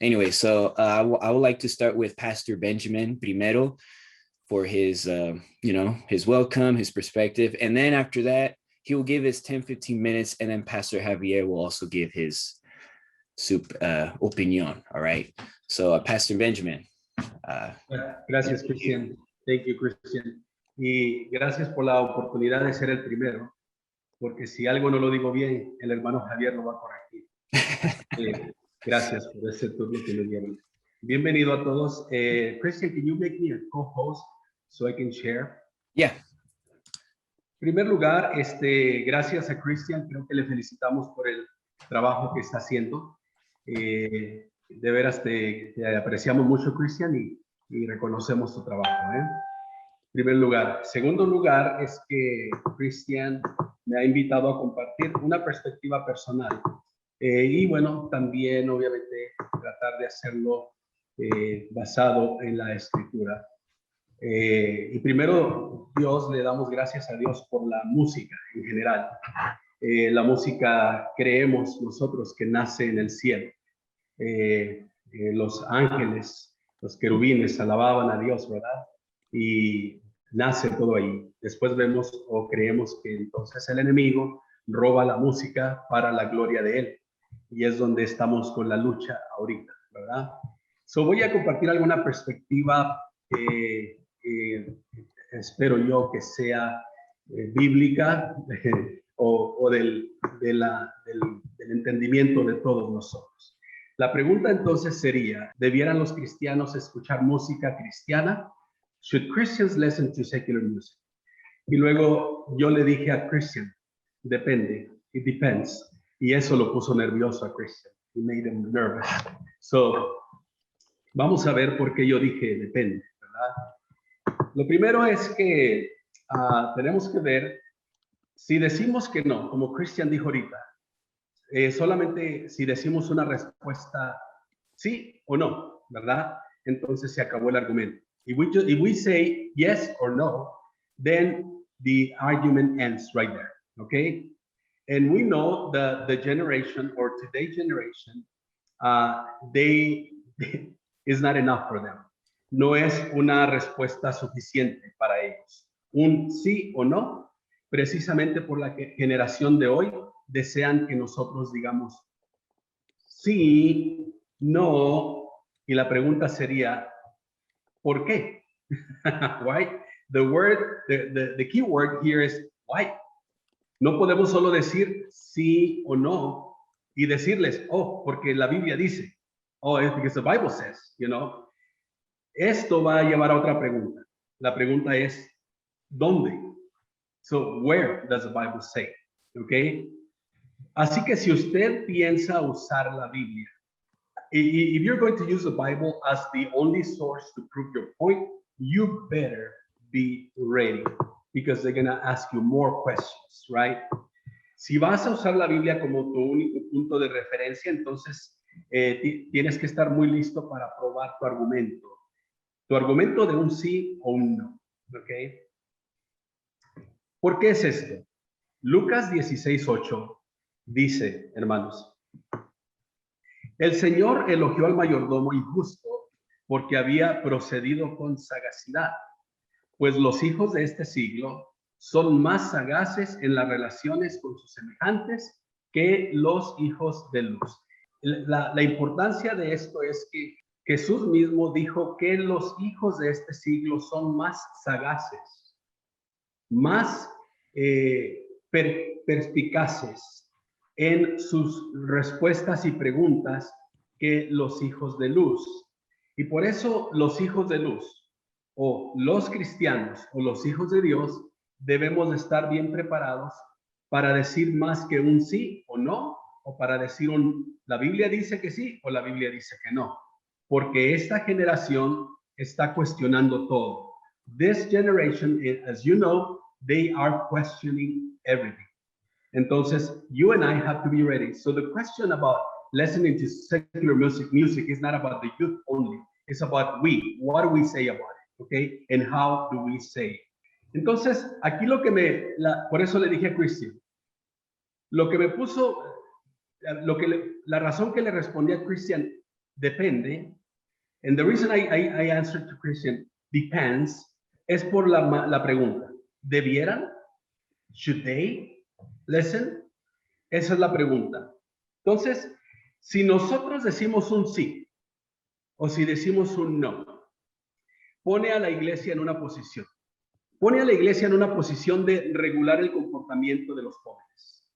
Anyway, so I would like to start with Pastor Benjamin primero for his, his welcome, his perspective. And then after that, he will give his 10-15 minutes. And then Pastor Javier will also give his opinion. All right. So Pastor Benjamin. Gracias, Christian. Thank you, Christian. Y gracias por la oportunidad de ser el primero, porque si algo no lo digo bien, el hermano Javier lo va a corregir. Gracias por ese turno que me dieron. Bienvenido a todos. Christian, can you make me a co-host so I can share? Yeah. En primer lugar, gracias a Christian, creo que le felicitamos por el trabajo que está haciendo. De veras te apreciamos mucho, Christian, y reconocemos tu trabajo. En primer lugar. Segundo lugar es que Christian me ha invitado a compartir una perspectiva personal. Y bueno, también obviamente tratar de hacerlo basado en la Escritura. Y primero, le damos gracias a Dios por la música en general. La música creemos nosotros que nace en el cielo. Los ángeles, los querubines alababan a Dios, ¿verdad? Y nace todo ahí. Después vemos o creemos que entonces el enemigo roba la música para la gloria de él. Y es donde estamos con la lucha ahorita, ¿verdad? So voy a compartir alguna perspectiva, espero yo que sea bíblica o del entendimiento de todos nosotros. La pregunta entonces sería, ¿debieran los cristianos escuchar música cristiana? Should Christians listen to secular music? Y luego yo le dije a Christian, depende, it depends. Y eso lo puso nervioso a Christian. It made him nervous. So, vamos a ver por qué yo dije depende, ¿verdad? Lo primero es que tenemos que ver, si decimos que no, como Christian dijo ahorita, solamente si decimos una respuesta sí o no, ¿verdad? Entonces se acabó el argumento. If we say yes or no, then the argument ends right there, okay? And we know the generation or today's generation, is not enough for them. No es una respuesta suficiente para ellos. Un sí o no, precisamente por la generación de hoy, desean que nosotros digamos sí, no, y la pregunta sería, ¿por qué? Why? The key word here is why. No podemos solo decir sí o no y decirles, oh, porque la Biblia dice, oh, it's because the Bible says, you know. Esto va a llevar a otra pregunta. La pregunta es, ¿dónde? So, where does the Bible say? Okay. Así que si usted piensa usar la Biblia, if you're going to use the Bible as the only source to prove your point, you better be ready, because they're going to ask you more questions, right? Si vas a usar la Biblia como tu único punto de referencia, entonces tienes que estar muy listo para probar tu argumento. Tu argumento de un sí o un no, ¿ok? ¿Por qué es esto? Lucas 16:8 dice, hermanos, el Señor elogió al mayordomo injusto porque había procedido con sagacidad, pues los hijos de este siglo son más sagaces en las relaciones con sus semejantes que los hijos de luz. La importancia de esto es que Jesús mismo dijo que los hijos de este siglo son más sagaces, más perspicaces en sus respuestas y preguntas que los hijos de luz. Y por eso los hijos de luz, o los cristianos, o los hijos de Dios, debemos de estar bien preparados para decir más que un sí o no, o para decir la Biblia dice que sí, o la Biblia dice que no. Porque esta generación está cuestionando todo. This generation, as you know, they are questioning everything. Entonces, you and I have to be ready. So the question about listening to secular music is not about the youth only. It's about we. What do we say about it? Okay? And how do we say it? Entonces, aquí por eso le dije a Christian, la razón que le respondí a Christian, depende. And the reason I answered to Christian, depends, es por la pregunta. ¿Debieran? Should they listen? Esa es la pregunta. Entonces, si nosotros decimos un sí o si decimos un no, pone a la iglesia en una posición. Pone a la iglesia en una posición de regular el comportamiento de los jóvenes.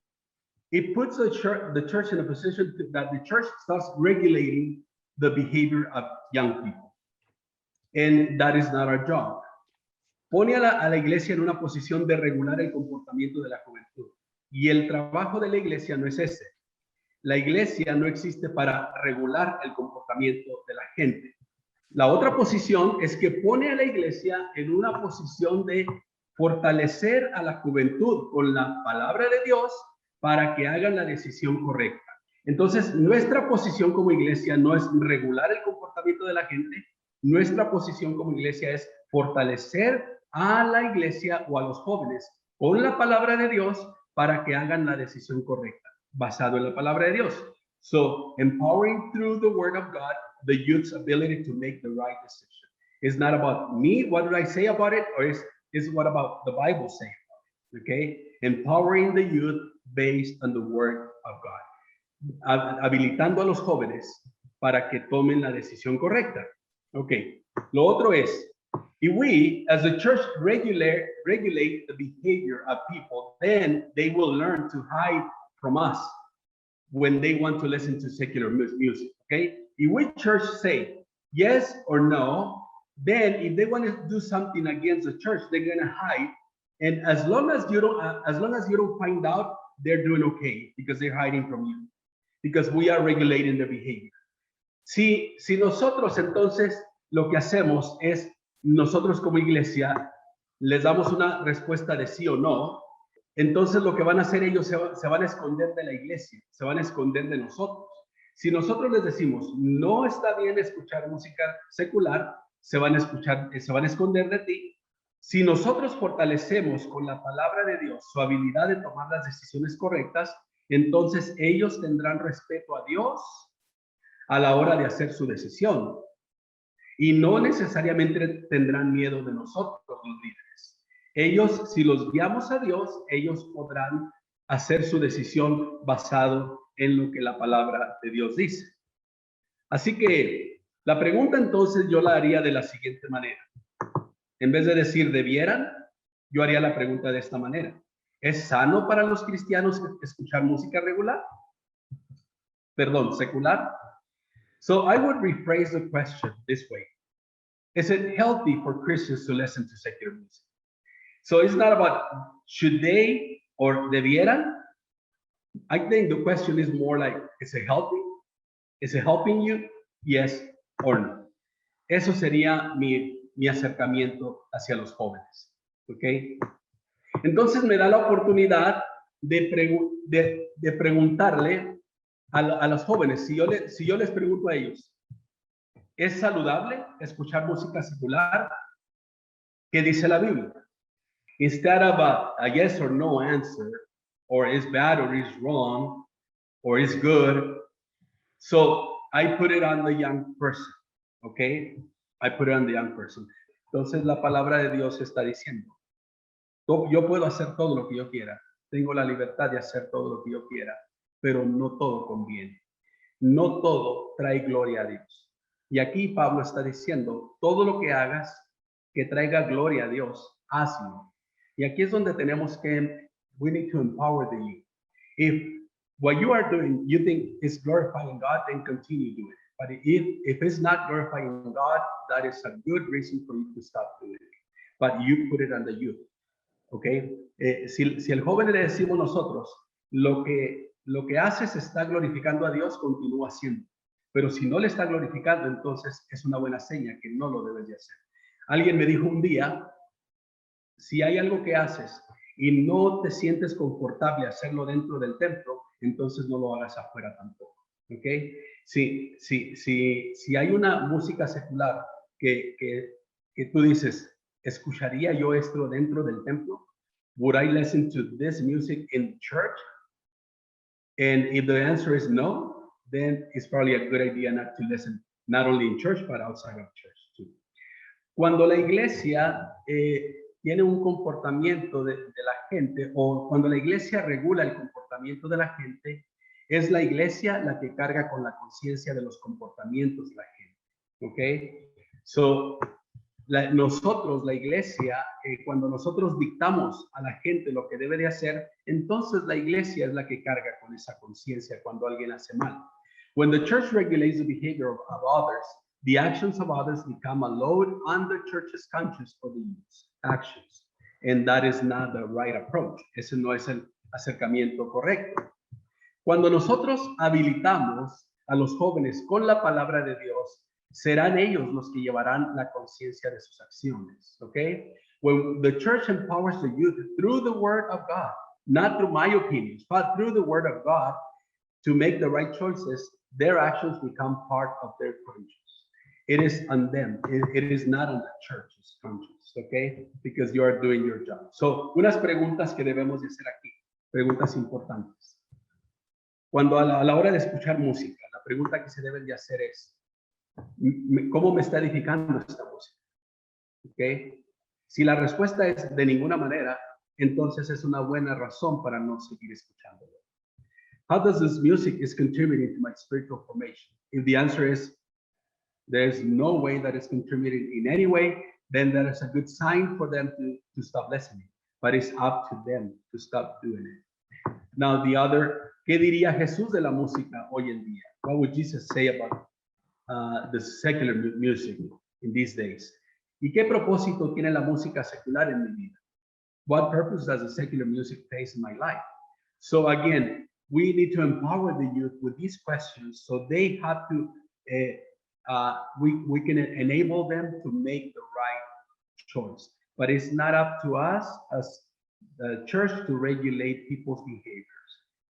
It puts the church in a position that the church starts regulating the behavior of young people. And that is not our job. Pone a la iglesia en una posición de regular el comportamiento de la juventud. Y el trabajo de la iglesia no es ese. La iglesia no existe para regular el comportamiento de la gente. La otra posición es que pone a la iglesia en una posición de fortalecer a la juventud con la palabra de Dios para que hagan la decisión correcta. Entonces, nuestra posición como iglesia no es regular el comportamiento de la gente. Nuestra posición como iglesia es fortalecer a la iglesia o a los jóvenes con la palabra de Dios para que hagan la decisión correcta, basado en la palabra de Dios. So, empowering through the word of God, the youth's ability to make the right decision. It's not about me, what did I say about it, or is what about the Bible saying about it, okay? Empowering the youth based on the word of God. Habilitando a los jóvenes para que tomen la decisión correcta. Okay. Lo otro es, if we, as a church, regulate the behavior of people, then they will learn to hide from us when they want to listen to secular music, okay? If we church say yes or no, then if they want to do something against the church, they're going to hide. And as long as you don't find out, they're doing okay because they're hiding from you, because we are regulating their behavior. Si nosotros entonces lo que hacemos es, nosotros como iglesia les damos una respuesta de sí o no, entonces lo que van a hacer ellos se van a esconder de la iglesia, se van a esconder de nosotros. Si nosotros les decimos, no está bien escuchar música secular, se van a esconder de ti. Si nosotros fortalecemos con la palabra de Dios su habilidad de tomar las decisiones correctas, entonces ellos tendrán respeto a Dios a la hora de hacer su decisión. Y no necesariamente tendrán miedo de nosotros, los líderes. Ellos, si los guiamos a Dios, ellos podrán hacer su decisión basado en lo que la palabra de Dios dice. Así que la pregunta entonces yo la haría de la siguiente manera. En vez de decir debieran, yo haría la pregunta de esta manera. ¿Es sano para los cristianos escuchar música secular? So I would rephrase the question this way. Is it healthy for Christians to listen to secular music? So it's not about should they or debieran. I think the question is more like, is it healthy? Is it helping you? Yes or no. Eso sería mi acercamiento hacia los jóvenes. ¿Ok? Entonces me da la oportunidad de preguntarle a los jóvenes, si yo les pregunto a ellos, ¿es saludable escuchar música secular? ¿Qué dice la Biblia? Instead of a yes or no answer, or is bad or is wrong, or is good, so I put it on the young person, okay? I put it on the young person. Entonces la palabra de Dios está diciendo, yo puedo hacer todo lo que yo quiera, tengo la libertad de hacer todo lo que yo quiera, pero no todo conviene. No todo trae gloria a Dios. Y aquí Pablo está diciendo, todo lo que hagas que traiga gloria a Dios, hazlo. Y aquí es donde tenemos que, we need to empower the youth. If what you are doing, you think is glorifying God, then continue doing it. But if it's not glorifying God, that is a good reason for you to stop doing it. But you put it on the youth. Okay? Si el joven le decimos nosotros, lo que haces está glorificando a Dios, continúa haciendo. Pero si no le está glorificando, entonces es una buena seña que no lo debes de hacer. Alguien me dijo un día, si hay algo que haces y no te sientes confortable hacerlo dentro del templo, entonces no lo hagas afuera tampoco. ¿Ok? Si hay una música secular que tú dices, ¿escucharía yo esto dentro del templo? Would I listen to this music in church? And if the answer is no, then it's probably a good idea not to listen, not only in church, but outside of church too. Cuando la iglesia tiene un comportamiento de la gente, o cuando la iglesia regula el comportamiento de la gente, es la iglesia la que carga con la conciencia de los comportamientos de la gente. ¿Ok? So, nosotros, la iglesia, cuando nosotros dictamos a la gente lo que debe de hacer, entonces la iglesia es la que carga con esa conciencia cuando alguien hace mal. When the church regulates the behavior of others, the actions of others become a load on the church's conscience for the actions. And that is not the right approach. Ese no es el acercamiento correcto. Cuando nosotros habilitamos a los jóvenes con la palabra de Dios, serán ellos los que llevarán la conciencia de sus acciones. Okay? When the church empowers the youth through the word of God, not through my opinions, but through the word of God, to make the right choices, their actions become part of their conscience. It is on them. It is not on the church's conscience, okay? Because you are doing your job. So, unas preguntas que debemos de hacer aquí, preguntas importantes. Cuando a la hora de escuchar música, la pregunta que se deben de hacer es, ¿cómo me está edificando esta música? Okay. Si la respuesta es de ninguna manera, entonces es una buena razón para no seguir escuchándolo. How does this music is contributing to my spiritual formation? If the answer is there's no way that it's contributing in any way, then that is a good sign for them to stop listening. But it's up to them to stop doing it. Now the other, ¿qué diría Jesús de la música hoy en día? What would Jesus say about the secular music in these days? ¿Y qué propósito tiene la música secular en mi vida? What purpose does the secular music play in my life? So again, we need to empower the youth with these questions so they have to, we can enable them to make the right choice. But it's not up to us as the church to regulate people's behaviors.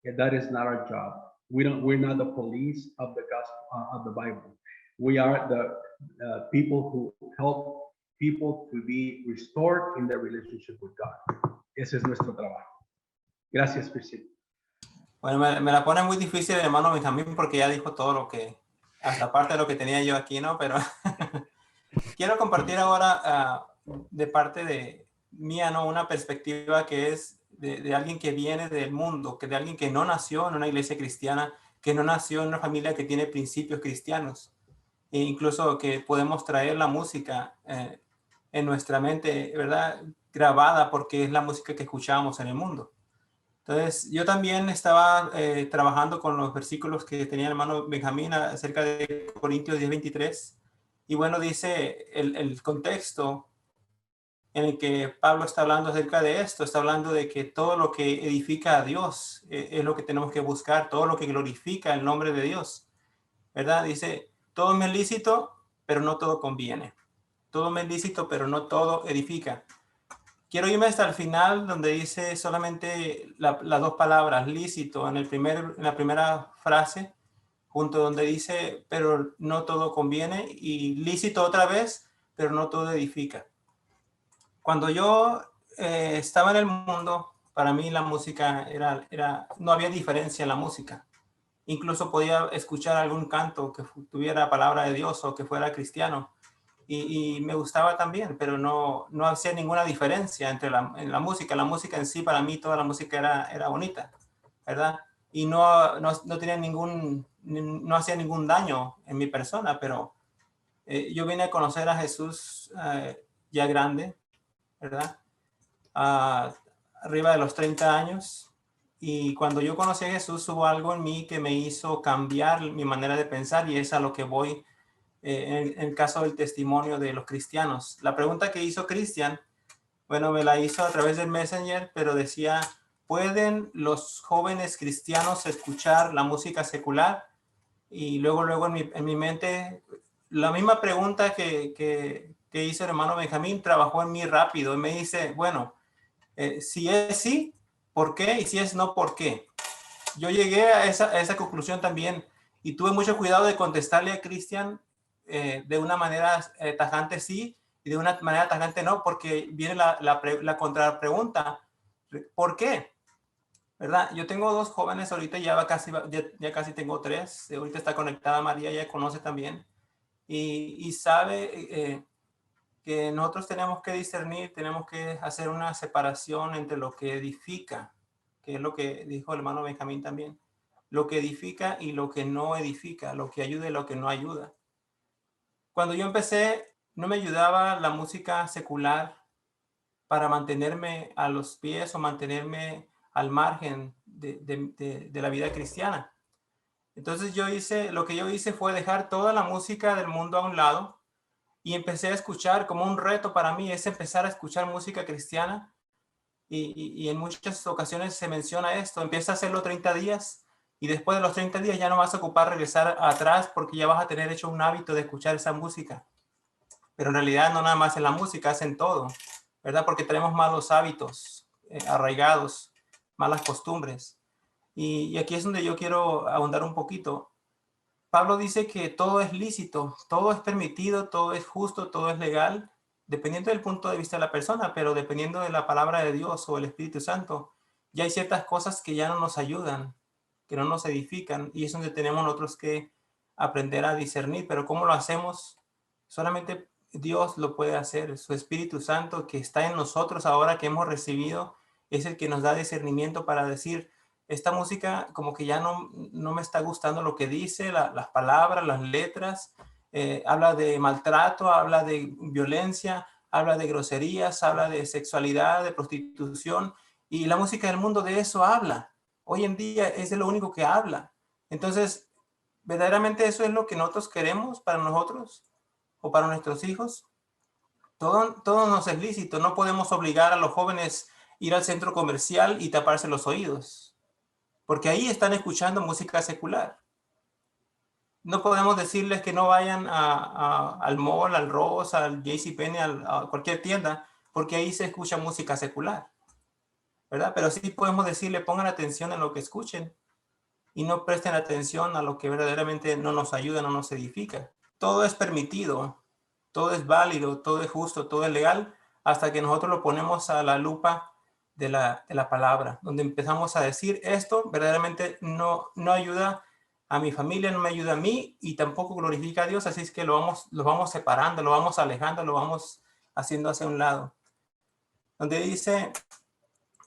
And that is not our job. We're not the police of the gospel of the Bible. We are the people who help people to be restored in their relationship with God. Ese es nuestro trabajo. Gracias, Priscila. Bueno, me la pone muy difícil, hermano Benjamín, porque ya dijo todo lo que, hasta parte de lo que tenía yo aquí, ¿no? Pero quiero compartir ahora de parte de mía, ¿no? Una perspectiva que es de alguien que viene del mundo, que de alguien que no nació en una iglesia cristiana, que no nació en una familia que tiene principios cristianos, e incluso que podemos traer la música en nuestra mente, ¿verdad? Grabada porque es la música que escuchamos en el mundo. Entonces, yo también estaba trabajando con los versículos que tenía el hermano Benjamín acerca de Corintios 10:23. Y bueno, dice el contexto en el que Pablo está hablando acerca de esto. Está hablando de que todo lo que edifica a Dios es lo que tenemos que buscar. Todo lo que glorifica el nombre de Dios, ¿verdad? Dice, todo me es lícito, pero no todo conviene. Todo me es lícito, pero no todo edifica. Quiero irme hasta el final donde dice solamente las dos palabras, lícito, en la primera frase, junto donde dice, pero no todo conviene, y lícito otra vez, pero no todo edifica. Cuando yo estaba en el mundo, para mí la música no había diferencia en la música. Incluso podía escuchar algún canto que tuviera palabra de Dios o que fuera cristiano. Y me gustaba también, pero no hacía ninguna diferencia entre en la música. La música en sí, para mí, toda la música era bonita, ¿verdad? Y no tenía no hacía ningún daño en mi persona, pero yo vine a conocer a Jesús ya grande, ¿verdad? Arriba de los 30 años. Y cuando yo conocí a Jesús, hubo algo en mí que me hizo cambiar mi manera de pensar, y es a lo que voy en el caso del testimonio de los cristianos. La pregunta que hizo Cristian, bueno, me la hizo a través del Messenger, pero decía, ¿pueden los jóvenes cristianos escuchar la música secular? Y luego en mi mente, la misma pregunta que hizo el hermano Benjamín trabajó en mí rápido y me dice, bueno, si es sí, ¿por qué? Y si es no, ¿por qué? Yo llegué a esa conclusión también y tuve mucho cuidado de contestarle a Cristian de una manera tajante sí y de una manera tajante no, porque viene la contrapregunta, ¿por qué? ¿verdad? Yo tengo 2 jóvenes ahorita, ya casi tengo 3. Ahorita está conectada María, ella conoce también. Y sabe que nosotros tenemos que discernir, tenemos que hacer una separación entre lo que edifica, que es lo que dijo el hermano Benjamín también, lo que edifica y lo que no edifica, lo que ayuda y lo que no ayuda. Cuando yo empecé, no me ayudaba la música secular para mantenerme a los pies o mantenerme al margen de la vida cristiana. Entonces lo que yo hice fue dejar toda la música del mundo a un lado y empecé a escuchar, como un reto para mí es empezar a escuchar música cristiana, y en muchas ocasiones se menciona esto: empieza a hacerlo 30 días y después de los 30 días ya no vas a ocupar regresar atrás porque ya vas a tener hecho un hábito de escuchar esa música. Pero en realidad no nada más en la música, es en todo, ¿verdad? Porque tenemos malos hábitos arraigados, malas costumbres. Y aquí es donde yo quiero ahondar un poquito. Pablo dice que todo es lícito, todo es permitido, todo es justo, todo es legal, dependiendo del punto de vista de la persona, pero dependiendo de la palabra de Dios o el Espíritu Santo, ya hay ciertas cosas que ya no nos ayudan, que no nos edifican, y es donde tenemos nosotros que aprender a discernir. Pero ¿cómo lo hacemos? Solamente Dios lo puede hacer. Su Espíritu Santo que está en nosotros ahora, que hemos recibido, es el que nos da discernimiento para decir: esta música como que ya no me está gustando lo que dice, las palabras, las letras, habla de maltrato, habla de violencia, habla de groserías, habla de sexualidad, de prostitución, y la música del mundo de eso habla. Hoy en día es de lo único que habla. Entonces, ¿verdaderamente eso es lo que nosotros queremos para nosotros o para nuestros hijos? Todo nos es lícito. No podemos obligar a los jóvenes a ir al centro comercial y taparse los oídos, porque ahí están escuchando música secular. No podemos decirles que no vayan al mall, al Ross, al JCPenney, a cualquier tienda, porque ahí se escucha música secular, ¿verdad? Pero sí podemos decirle: pongan atención en lo que escuchen y no presten atención a lo que verdaderamente no nos ayuda, no nos edifica. Todo es permitido, todo es válido, todo es justo, todo es legal, hasta que nosotros lo ponemos a la lupa de la palabra, donde empezamos a decir: esto verdaderamente no ayuda a mi familia, no me ayuda a mí y tampoco glorifica a Dios, así es que lo vamos separando, lo vamos alejando, lo vamos haciendo hacia un lado. Donde dice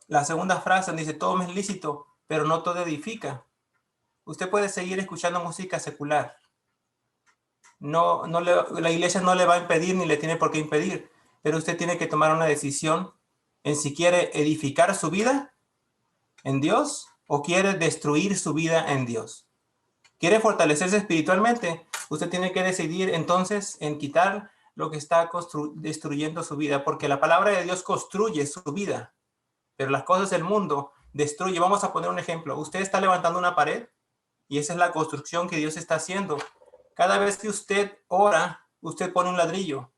la segunda frase, donde dice: todo me es lícito, pero no todo edifica. Usted puede seguir escuchando música secular. La iglesia no le va a impedir ni le tiene por qué impedir, pero usted tiene que tomar una decisión en si quiere edificar su vida en Dios o quiere destruir su vida en Dios. ¿Quiere fortalecerse espiritualmente? Usted tiene que decidir entonces en quitar lo que está destruyendo su vida, porque la palabra de Dios construye su vida, pero las cosas del mundo destruyen. Vamos a poner un ejemplo. Usted está levantando una pared y esa es la construcción que Dios está haciendo. Cada vez que usted ora, usted pone un ladrillo.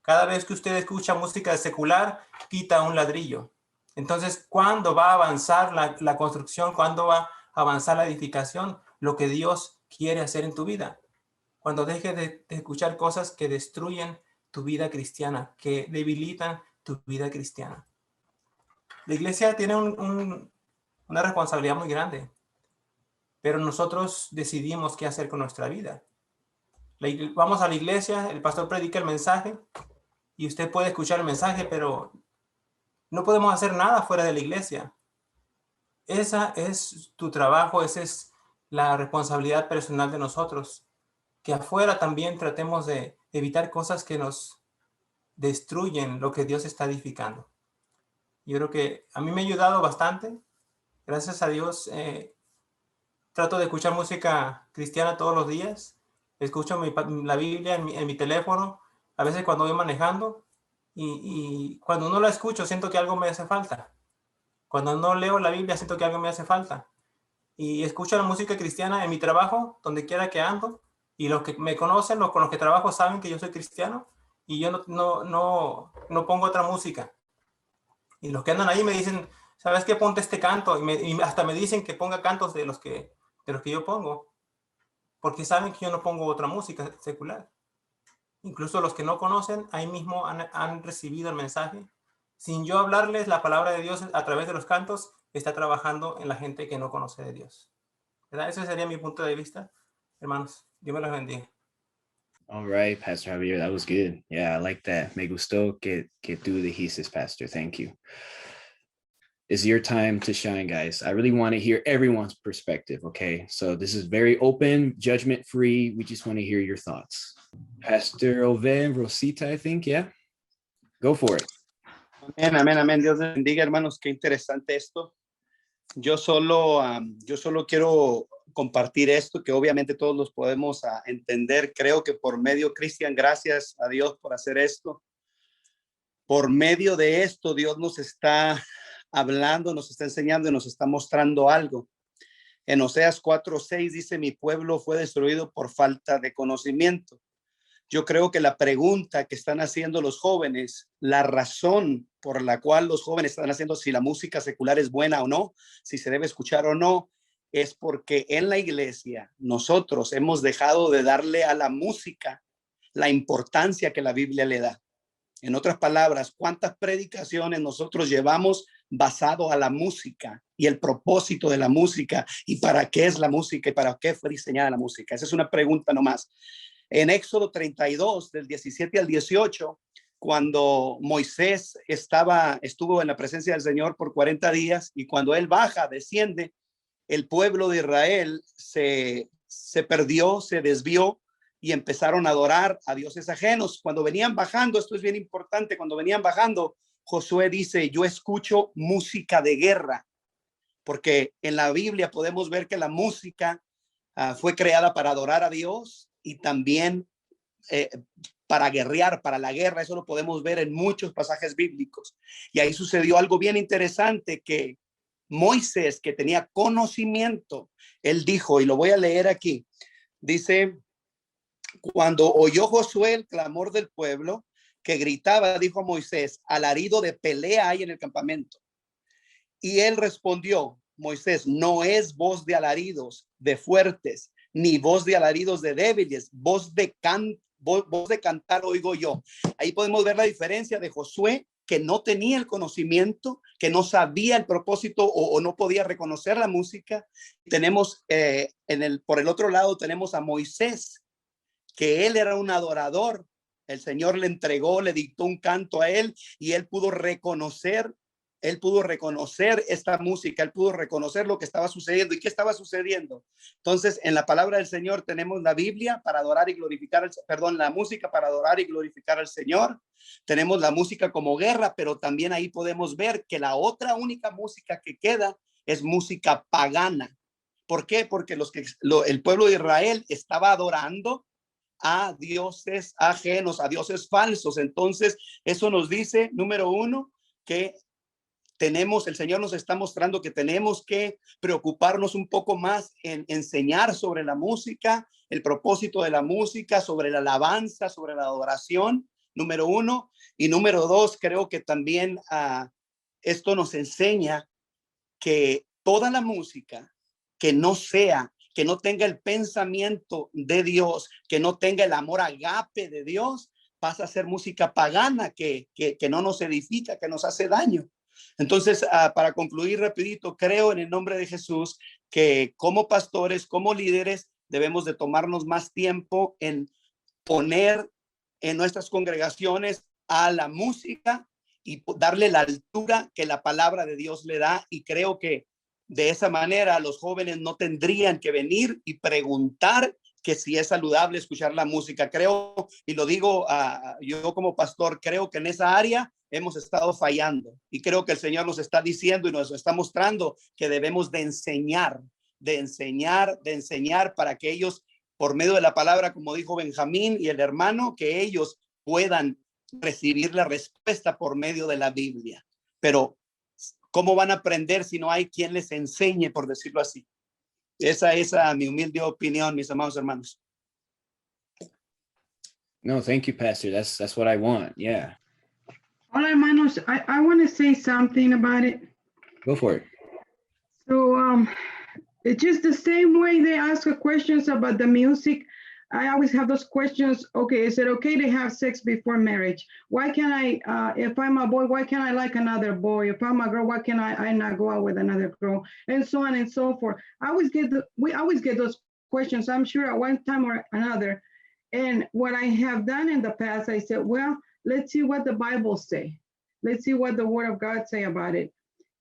Cada vez que usted escucha música secular, quita un ladrillo. Entonces, ¿cuándo va a avanzar la construcción? ¿Cuándo va a avanzar la edificación? Lo que Dios quiere hacer en tu vida. Cuando dejes de escuchar cosas que destruyen tu vida cristiana, que debilitan tu vida cristiana. La iglesia tiene una responsabilidad muy grande, pero nosotros decidimos qué hacer con nuestra vida. Vamos a la iglesia, el pastor predica el mensaje y usted puede escuchar el mensaje, pero no podemos hacer nada fuera de la iglesia. Esa es tu trabajo, esa es la responsabilidad personal de nosotros. Que afuera también tratemos de evitar cosas que nos destruyen lo que Dios está edificando. Yo creo que a mí me ha ayudado bastante. Gracias a Dios, trato de escuchar música cristiana todos los días. Escucho la Biblia en mi teléfono, a veces cuando voy manejando, y cuando no la escucho siento que algo me hace falta. Cuando no leo la Biblia siento que algo me hace falta. Y escucho la música cristiana en mi trabajo, donde quiera que ando, y los que me conocen, con los que trabajo, saben que yo soy cristiano, y yo no pongo otra música. Y los que andan ahí me dicen: ¿sabes qué? Ponte este canto. Y hasta me dicen que ponga cantos de los que yo pongo, porque saben que yo no pongo otra música secular. Incluso los que no conocen, ahí mismo han recibido el mensaje. Sin yo hablarles la palabra de Dios a través de los cantos, está trabajando en la gente que no conoce de Dios. ¿Verdad? Ese sería mi punto de vista, hermanos. Dios me los bendiga. All right, Pastor Javier, that was good. Yeah, I like that. Me gustó que tú dijiste, Pastor. Thank you. It's your time to shine, guys. I really want to hear everyone's perspective, okay? So this is very open, judgment-free. We just want to hear your thoughts. Pastor Oven, Rosita, I think, yeah? Go for it. Amén, amén, amén. Dios les bendiga, hermanos. Qué interesante esto. Yo solo quiero compartir esto, que obviamente todos los podemos entender. Creo que por medio, Cristian, gracias a Dios por hacer esto. Por medio de esto, Dios nos está hablando, nos está enseñando y nos está mostrando algo. En Oseas 4:6 dice, mi pueblo fue destruido por falta de conocimiento. Yo creo que la pregunta que están haciendo los jóvenes, la razón por la cual los jóvenes están haciendo si la música secular es buena o no, si se debe escuchar o no, es porque en la iglesia nosotros hemos dejado de darle a la música la importancia que la Biblia le da. En otras palabras, ¿cuántas predicaciones nosotros llevamos basado a la música y el propósito de la música y para qué es la música y para qué fue diseñada la música? Esa es una pregunta nomás. En Éxodo 32, del 17 al 18, cuando Moisés estuvo en la presencia del Señor por 40 días y cuando él baja, desciende, el pueblo de Israel se perdió, se desvió y empezaron a adorar a dioses ajenos. Cuando venían bajando, esto es bien importante, cuando venían bajando, Josué dice, yo escucho música de guerra, porque en la Biblia podemos ver que la música fue creada para adorar a Dios y también para guerrear, para la guerra. Eso lo podemos ver en muchos pasajes bíblicos. Y ahí sucedió algo bien interesante, que Moisés, que tenía conocimiento, él dijo, y lo voy a leer aquí, dice, cuando oyó Josué el clamor del pueblo que gritaba, dijo a Moisés, alarido de pelea hay en el campamento. Y él respondió, Moisés, no es voz de alaridos de fuertes, ni voz de alaridos de débiles, voz de cantar oigo yo. Ahí podemos ver la diferencia de Josué, que no tenía el conocimiento, que no sabía el propósito o no podía reconocer la música. Tenemos por el otro lado tenemos a Moisés, que él era un adorador. El Señor le entregó, le dictó un canto a él y él pudo reconocer esta música, él pudo reconocer lo que estaba sucediendo. ¿Y qué estaba sucediendo? Entonces, en la palabra del Señor tenemos la Biblia para adorar y glorificar, la música para adorar y glorificar al Señor. Tenemos la música como guerra, pero también ahí podemos ver que la otra única música que queda es música pagana. ¿Por qué? Porque el pueblo de Israel estaba adorando a dioses ajenos, a dioses falsos. Entonces, eso nos dice, número uno, que el Señor nos está mostrando que tenemos que preocuparnos un poco más en enseñar sobre la música, el propósito de la música, sobre la alabanza, sobre la adoración, número uno. Y número dos, creo que también esto nos enseña que toda la música que no tenga el pensamiento de Dios, que no tenga el amor agape de Dios, pasa a ser música pagana que no nos edifica, que nos hace daño. Entonces, para concluir rapidito, creo en el nombre de Jesús que como pastores, como líderes, debemos de tomarnos más tiempo en poner en nuestras congregaciones a la música y darle la altura que la palabra de Dios le da. Y creo que de esa manera los jóvenes no tendrían que venir y preguntar que si es saludable escuchar la música. Creo, y lo digo yo como pastor, creo que en esa área hemos estado fallando y creo que el Señor nos está diciendo y nos está mostrando que debemos de enseñar para que ellos, por medio de la palabra, como dijo Benjamín y el hermano, que ellos puedan recibir la respuesta por medio de la Biblia. Pero ¿cómo van a aprender si no hay quien les enseñe, por decirlo así? Esa es mi humilde opinión, mis amados hermanos. No, thank you, Pastor. That's what I want. Yeah. Hola, hermanos. I want to say something about it. Go for it. So, it's just the same way they ask questions about the music. I always have those questions. Okay, is it okay to have sex before marriage? Why can't I, if I'm a boy, why can't I like another boy? If I'm a girl, why can't I not go out with another girl? And so on and so forth. We always get those questions, I'm sure at one time or another. And what I have done in the past, I said, well, let's see what the Bible say. Let's see what the Word of God say about it.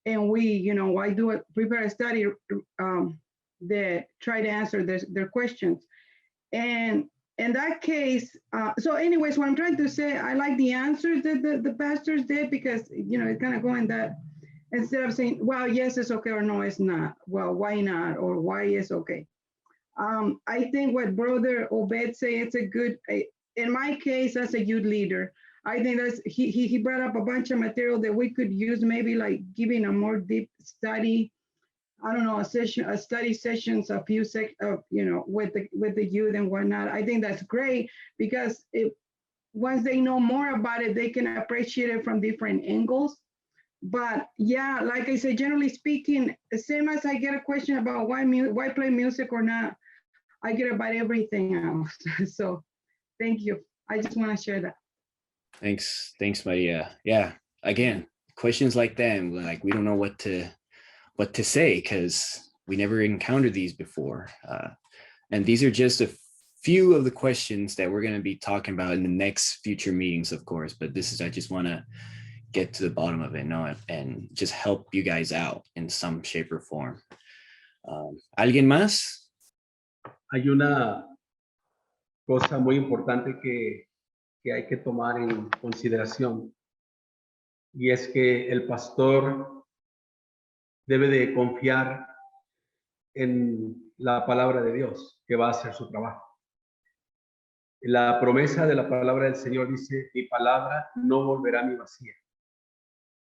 And we, I do prepare a study that try to answer their questions. And in that case, so anyways, what I'm trying to say, I like the answers that the pastors did, because, it's kind of going that, instead of saying, well, yes, it's okay, or no, it's not. Well, why not? Or why is okay? I think what Brother Obed say, it's a good, in my case, as a youth leader, I think that's, he brought up a bunch of material that we could use, maybe like giving a more deep study, I don't know, a study sessions, a few with the youth and whatnot. I think that's great, because once they know more about it, they can appreciate it from different angles. But yeah, like I said, generally speaking, the same as I get a question about why play music or not, I get about everything else. So thank you. I just want to share that. Thanks, Maria. Yeah, again, questions like that, like we don't know what to say, because we never encountered these before. And these are just a few of the questions that we're going to be talking about in the next future meetings, of course. But I just want to get to the bottom of it, and just help you guys out in some shape or form. ¿Alguien más? Hay una cosa muy importante que hay que tomar en consideración, y es que el pastor debe de confiar en la palabra de Dios, que va a hacer su trabajo. La promesa de la palabra del Señor dice: mi palabra no volverá a mi vacía,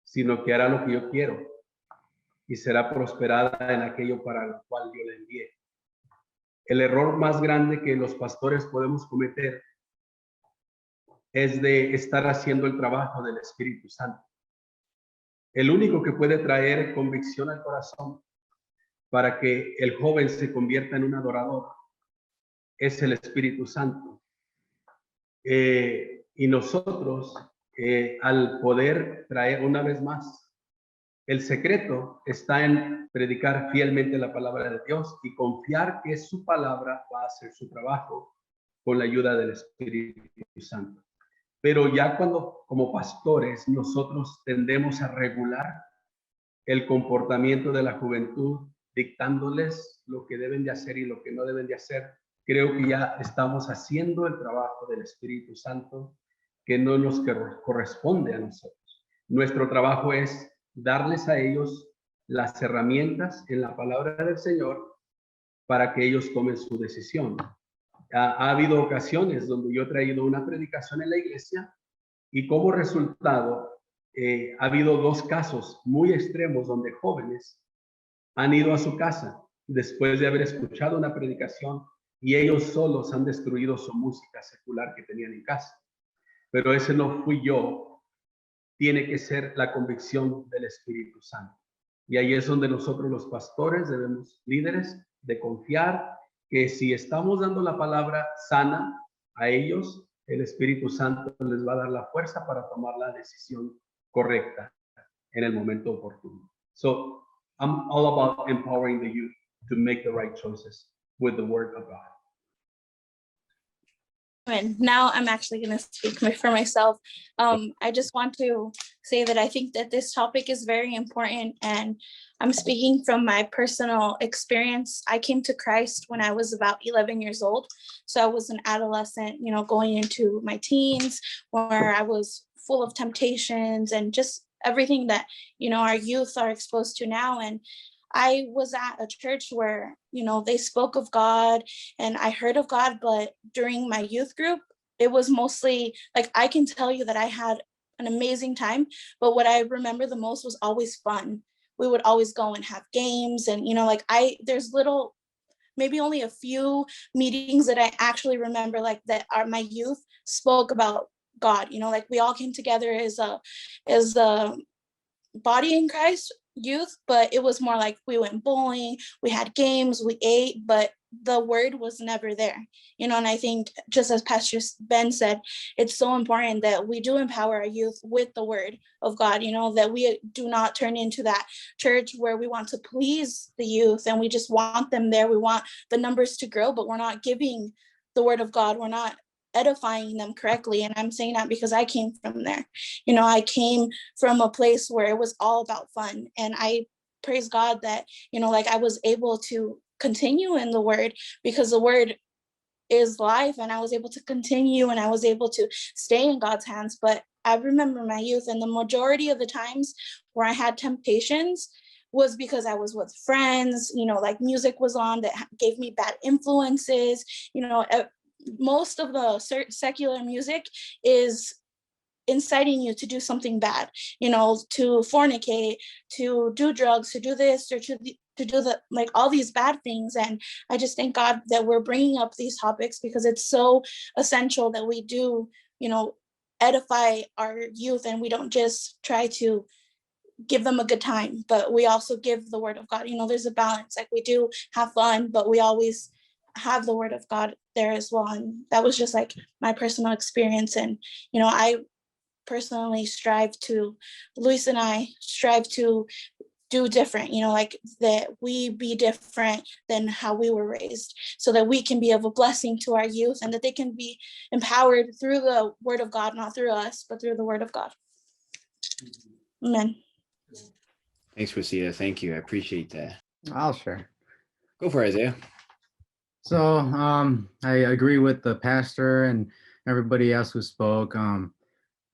sino que hará lo que yo quiero y será prosperada en aquello para lo cual yo la envié. El error más grande que los pastores podemos cometer es de estar haciendo el trabajo del Espíritu Santo. El único que puede traer convicción al corazón para que el joven se convierta en un adorador es el Espíritu Santo. Y nosotros, al poder traer una vez más, el secreto está en predicar fielmente la palabra de Dios y confiar que su palabra va a hacer su trabajo con la ayuda del Espíritu Santo. Pero ya cuando, como pastores, nosotros tendemos a regular el comportamiento de la juventud, dictándoles lo que deben de hacer y lo que no deben de hacer, creo que ya estamos haciendo el trabajo del Espíritu Santo que no nos corresponde a nosotros. Nuestro trabajo es darles a ellos las herramientas en la palabra del Señor para que ellos tomen su decisión. Ha habido ocasiones donde yo he traído una predicación en la iglesia y como resultado ha habido dos casos muy extremos donde jóvenes han ido a su casa después de haber escuchado una predicación y ellos solos han destruido su música secular que tenían en casa. Pero ese no fui yo. Tiene que ser la convicción del Espíritu Santo. Y ahí es donde nosotros los pastores debemos, líderes, de confiar que si estamos dando la palabra sana a ellos, el Espíritu Santo les va a dar la fuerza para tomar la decisión correcta en el momento oportuno. So I'm all about empowering the youth to make the right choices with the Word of God. And now I'm actually going to speak for myself. I just want to say that I think that this topic is very important, and I'm speaking from my personal experience. I came to Christ when I was about 11 years old. So I was an adolescent, going into my teens, where I was full of temptations and just everything that, our youth are exposed to now. And I was at a church where, they spoke of God and I heard of God, but during my youth group, it was mostly like, I can tell you that I had an amazing time, but what I remember the most was always fun. We would always go and have games and, there's maybe only a few meetings that I actually remember that are my youth spoke about God, we all came together as a body in Christ youth, but it was more like we went bowling, we had games, we ate, but the word was never there, you know. And I think, just as Pastor Ben said, it's so important that we do empower our youth with the word of God, you know, that we do not turn into that church where we want to please the youth and we just want them there. We want the numbers to grow, but we're not giving the word of God. We're not edifying them correctly. And I'm saying that because I came from there. You know, I came from a place where it was all about fun. And I praise God that, you know, like I was able to continue in the word because the word is life, and I was able to continue and I was able to stay in God's hands. But I remember my youth, and the majority of the times where I had temptations was because I was with friends, you know, like music was on that gave me bad influences. You know, most of the secular music is inciting you to do something bad, you know, to fornicate, to do drugs, to do this, or to do the, like, all these bad things. And I just thank God that we're bringing up these topics because it's so essential that we do, you know, edify our youth, and we don't just try to give them a good time, but we also give the word of God. You know, there's a balance. Like, we do have fun, but we always have the word of God there as well. And that was just like my personal experience. And, you know, I personally Luis and I strive to do different, you know, like that we be different than how we were raised, so that we can be of a blessing to our youth and that they can be empowered through the word of God, not through us, but through the word of God. Amen. Thanks, Rosita. Thank you. I appreciate that. I'll share. Go for it, Isaiah. So I agree with the pastor and everybody else who spoke.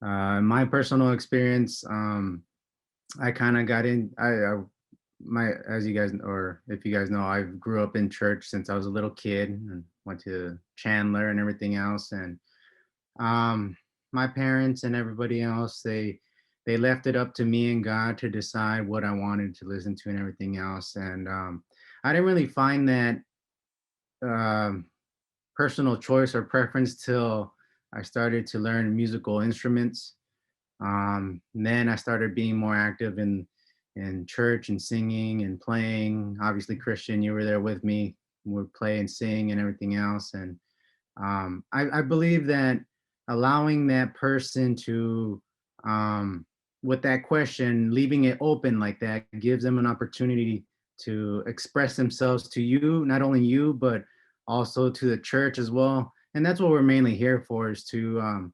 My personal experience, I kind of got in. As you guys, or if you guys know, I grew up in church since I was a little kid and went to Chandler and everything else. And my parents and everybody else, they left it up to me and God to decide what I wanted to listen to and everything else. And I didn't really find that personal choice or preference till I started to learn musical instruments. Then I started being more active in church and singing and playing. Obviously, Christian, you were there with me. We would play and sing and everything else. And I believe that allowing that person to, with that question, leaving it open like that, gives them an opportunity to express themselves to you, not only you, but also to the church as well. And that's what we're mainly here for, is to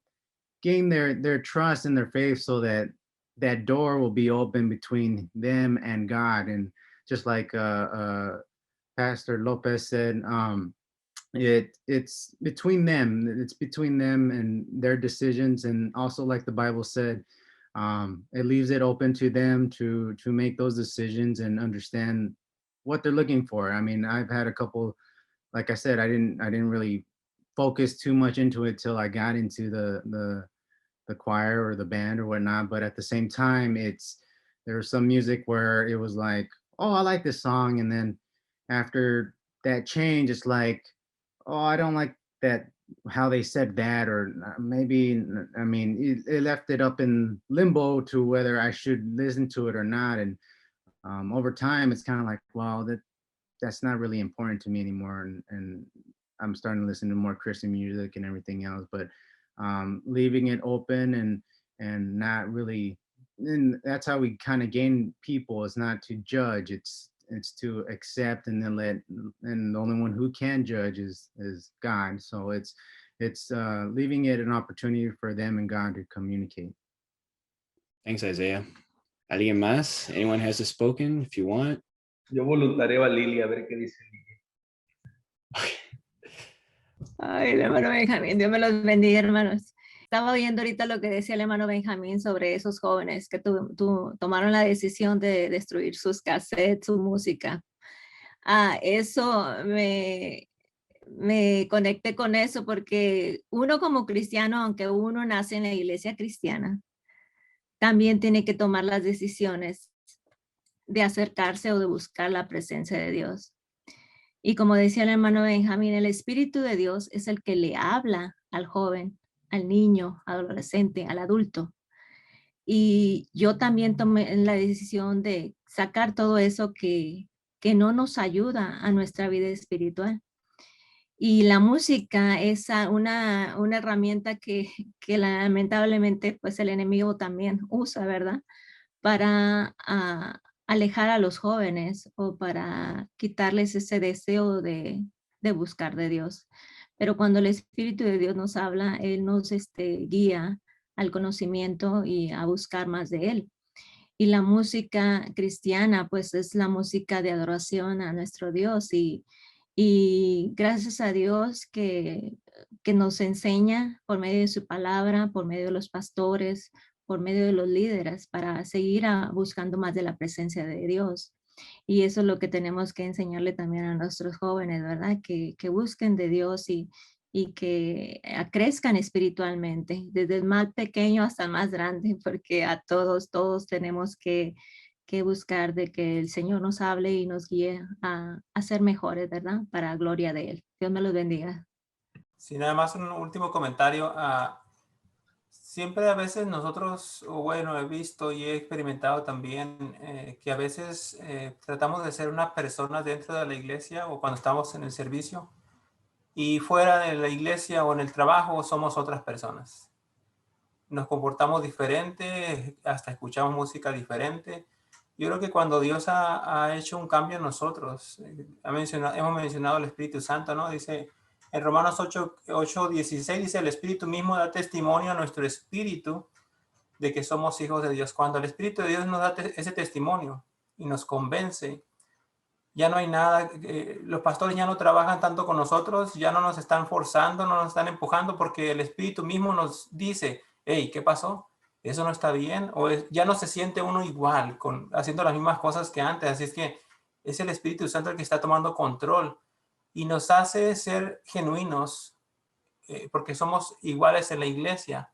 gain their trust and their faith, so that that door will be open between them and God. And just like Pastor Lopez said, it's between them. It's between them and their decisions. And also, like the Bible said, it leaves it open to them to make those decisions and understand what they're looking for. I mean, I've had a couple, like I said, I didn't really focus too much into it till I got into the choir or the band or whatnot. But at the same time, there was some music where it was like, oh, I like this song. And then after that change, it's like, oh, I don't like that, how they said that, or maybe, I mean, it left it up in limbo to whether I should listen to it or not. And over time, it's kind of like, well, that's not really important to me anymore. And I'm starting to listen to more Christian music and everything else. But leaving it open and not really, and that's how we kind of gain people. It's not to judge, it's to accept, and then and the only one who can judge is God. So it's leaving it an opportunity for them and God to communicate. Thanks, Isaiah. ¿Alguien más? Anyone has spoken if you want? Yo voluntareo a Lili a ver qué dice Lili. Ay, el hermano Benjamín, Dios me los bendiga, hermanos. Estaba oyendo ahorita lo que decía el hermano Benjamín sobre esos jóvenes que tomaron la decisión de destruir sus cassettes, su música. Eso me conecté con eso, porque uno como cristiano, aunque uno nace en la iglesia cristiana, también tiene que tomar las decisiones de acercarse o de buscar la presencia de Dios. Y como decía el hermano Benjamín, el Espíritu de Dios es el que le habla al joven, al niño, al adolescente, al adulto. Y yo también tomé la decisión de sacar todo eso que no nos ayuda a nuestra vida espiritual. Y la música es una herramienta que lamentablemente pues el enemigo también usa, ¿verdad? Para alejar a los jóvenes o para quitarles ese deseo de buscar de Dios. Pero cuando el Espíritu de Dios nos habla, Él nos guía al conocimiento y a buscar más de Él. Y la música cristiana, pues es la música de adoración a nuestro Dios y gracias a Dios que nos enseña por medio de su palabra, por medio de los pastores, por medio de los líderes, para seguir buscando más de la presencia de Dios. Y eso es lo que tenemos que enseñarle también a nuestros jóvenes, ¿verdad? Que busquen de Dios y que crezcan espiritualmente, desde el más pequeño hasta el más grande, porque a todos tenemos que buscar de que el Señor nos hable y nos guíe a ser mejores, ¿verdad? Para gloria de Él. Dios me los bendiga. Sí, nada más un último comentario. Siempre a veces nosotros, o bueno, he visto y he experimentado también que a veces tratamos de ser una persona dentro de la iglesia o cuando estamos en el servicio y fuera de la iglesia o en el trabajo somos otras personas. Nos comportamos diferente, hasta escuchamos música diferente. Yo creo que cuando Dios ha hecho un cambio en nosotros, hemos mencionado el Espíritu Santo, ¿no? Dice en Romanos 8:16, dice, el Espíritu mismo da testimonio a nuestro espíritu de que somos hijos de Dios. Cuando el Espíritu de Dios nos da ese testimonio y nos convence, ya no hay nada, los pastores ya no trabajan tanto con nosotros, ya no nos están forzando, no nos están empujando, porque el Espíritu mismo nos dice, hey, ¿qué pasó? Eso no está bien, o ya no se siente uno igual, haciendo las mismas cosas que antes, así es que es el Espíritu Santo el que está tomando control y nos hace ser genuinos, porque somos iguales en la iglesia,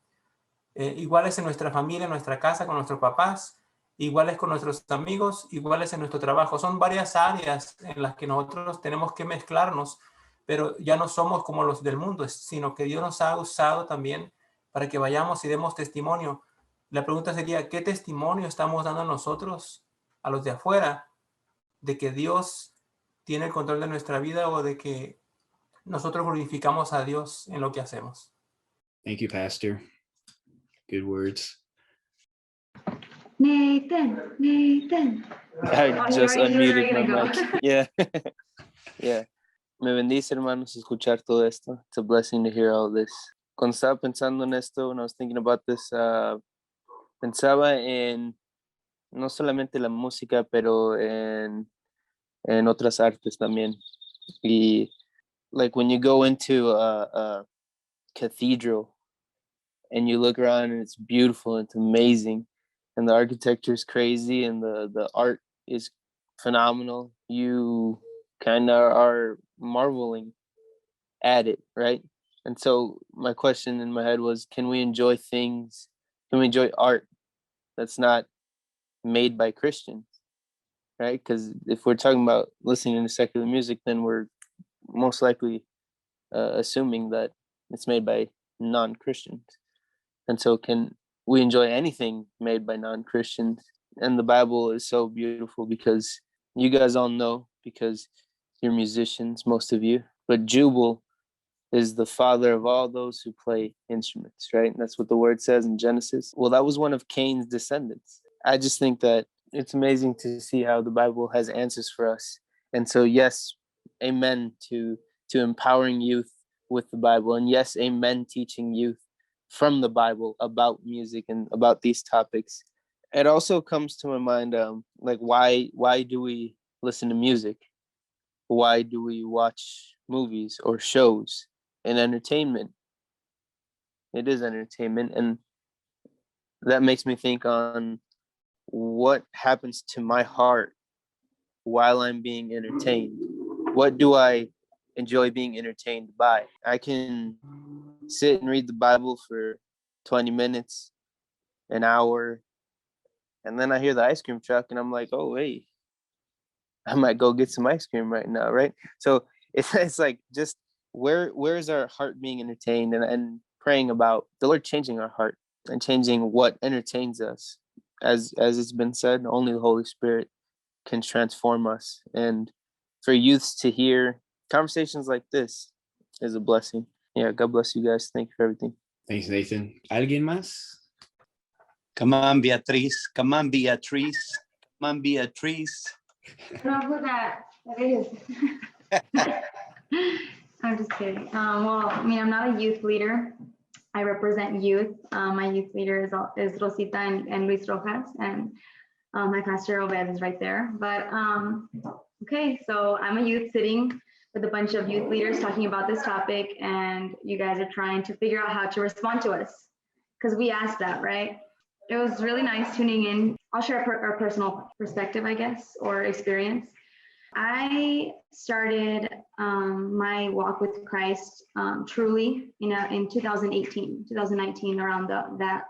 iguales en nuestra familia, en nuestra casa, con nuestros papás, iguales con nuestros amigos, iguales en nuestro trabajo. Son varias áreas en las que nosotros tenemos que mezclarnos, pero ya no somos como los del mundo, sino que Dios nos ha usado también para que vayamos y demos testimonio. La pregunta sería, ¿qué testimonio estamos dando nosotros a los de afuera de que Dios tiene el control de nuestra vida o de que nosotros glorificamos a Dios en lo que hacemos? Thank you, Pastor. Good words. Nathan. I just you were unmuted my gonna mic. go. Yeah. Yeah. Me bendice, hermanos, escuchar todo esto. It's a blessing to hear all this. Cuando estaba pensando en esto, when I was thinking about this, pensaba en no solamente la música, pero en otras artes también. Y like when you go into a cathedral and you look around and it's beautiful, it's amazing, and the architecture is crazy and the art is phenomenal, you kind of are marveling at it, right? And so my question in my head was, can we enjoy art that's not made by Christians, right? Because if we're talking about listening to secular music, then we're most likely assuming that it's made by non-Christians. And so can we enjoy anything made by non-Christians? And the Bible is so beautiful because you guys all know, because you're musicians, most of you, but Jubal is the father of all those who play instruments, right? And that's what the word says in Genesis. Well, that was one of Cain's descendants. I just think that it's amazing to see how the Bible has answers for us. And so, yes, amen to empowering youth with the Bible. And yes, amen teaching youth from the Bible about music and about these topics. It also comes to my mind, like why do we listen to music? Why do we watch movies or shows and entertainment? It is entertainment, and that makes me think on what happens to my heart while I'm being entertained. What do I enjoy being entertained by? I can sit and read the Bible for 20 minutes, an hour, and then I hear the ice cream truck and I'm like, oh, wait, I might go get some ice cream right now, right? So it's like, just where is our heart being entertained, and praying about the Lord changing our heart and changing what entertains us. As it's been said, only the Holy Spirit can transform us. And for youths to hear conversations like this is a blessing. Yeah, God bless you guys. Thank you for everything. Thanks, Nathan. ¿Alguien más? Come on, Beatriz. Come on, Beatriz. Come on, Beatriz. I don't know who that is. I'm just kidding. Well, I mean, I'm not a youth leader. I represent youth. My youth leader is Rosita and Luis Rojas, and my pastor Obed is right there. But okay, so I'm a youth sitting with a bunch of youth leaders talking about this topic, and you guys are trying to figure out how to respond to us because we asked that, right? It was really nice tuning in. I'll share our personal perspective, I guess, or experience. I started my walk with Christ truly in 2018, 2019, around that